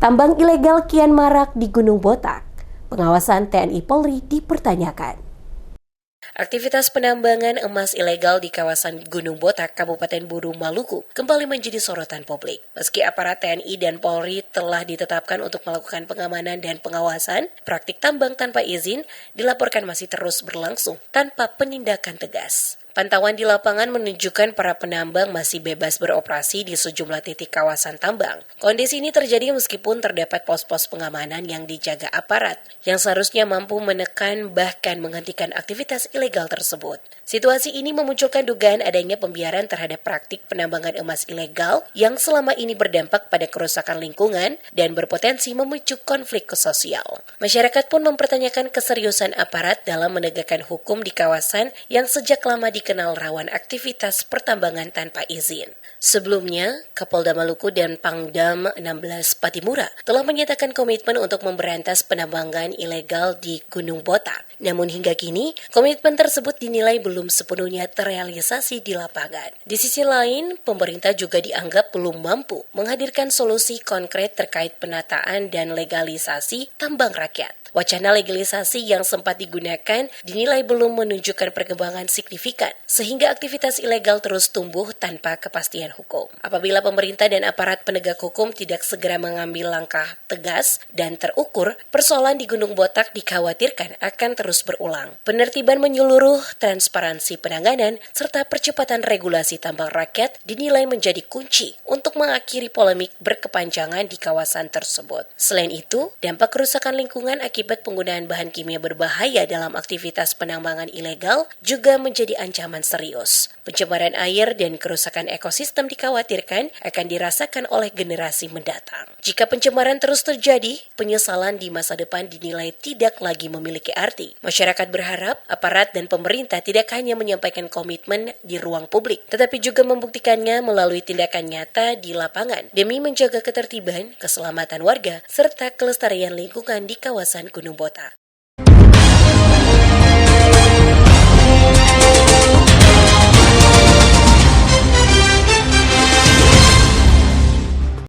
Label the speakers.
Speaker 1: Tambang ilegal kian marak di Gunung Botak. Pengawasan TNI Polri dipertanyakan. Aktivitas penambangan emas ilegal di kawasan Gunung Botak, Kabupaten Buru, Maluku kembali menjadi sorotan publik. Meski aparat TNI dan Polri telah ditetapkan untuk melakukan pengamanan dan pengawasan, praktik tambang tanpa izin dilaporkan masih terus berlangsung tanpa penindakan tegas. Pantauan di lapangan menunjukkan para penambang masih bebas beroperasi di sejumlah titik kawasan tambang. Kondisi ini terjadi meskipun terdapat pos-pos pengamanan yang dijaga aparat, yang seharusnya mampu menekan bahkan menghentikan aktivitas ilegal tersebut. Situasi ini memunculkan dugaan adanya pembiaran terhadap praktik penambangan emas ilegal yang selama ini berdampak pada kerusakan lingkungan dan berpotensi memicu konflik sosial. Masyarakat pun mempertanyakan keseriusan aparat dalam menegakkan hukum di kawasan yang sejak lama dikenal rawan aktivitas pertambangan tanpa izin. Sebelumnya, Kapolda Maluku dan Pangdam 16 Patimura telah menyatakan komitmen untuk memberantas penambangan ilegal di Gunung Botak. Namun hingga kini, komitmen tersebut dinilai belum sepenuhnya terrealisasi di lapangan. Di sisi lain, pemerintah juga dianggap belum mampu menghadirkan solusi konkret terkait penataan dan legalisasi tambang rakyat. Wacana legalisasi yang sempat digunakan dinilai belum menunjukkan perkembangan signifikan, sehingga aktivitas ilegal terus tumbuh tanpa kepastian hukum. Apabila pemerintah dan aparat penegak hukum tidak segera mengambil langkah tegas dan terukur, persoalan di Gunung Botak dikhawatirkan akan terus berulang. Penertiban menyeluruh, transparansi penanganan, serta percepatan regulasi tambang rakyat dinilai menjadi kunci untuk mengakhiri polemik berkepanjangan di kawasan tersebut. Selain itu, dampak kerusakan lingkungan akibat penggunaan bahan kimia berbahaya dalam aktivitas penambangan ilegal juga menjadi ancaman serius. Pencemaran air dan kerusakan ekosistem dikhawatirkan akan dirasakan oleh generasi mendatang. Jika pencemaran terus terjadi, penyesalan di masa depan dinilai tidak lagi memiliki arti. Masyarakat berharap aparat dan pemerintah tidak hanya menyampaikan komitmen di ruang publik, tetapi juga membuktikannya melalui tindakan nyata di lapangan demi menjaga ketertiban, keselamatan warga, serta kelestarian lingkungan di kawasan Gunung Botak.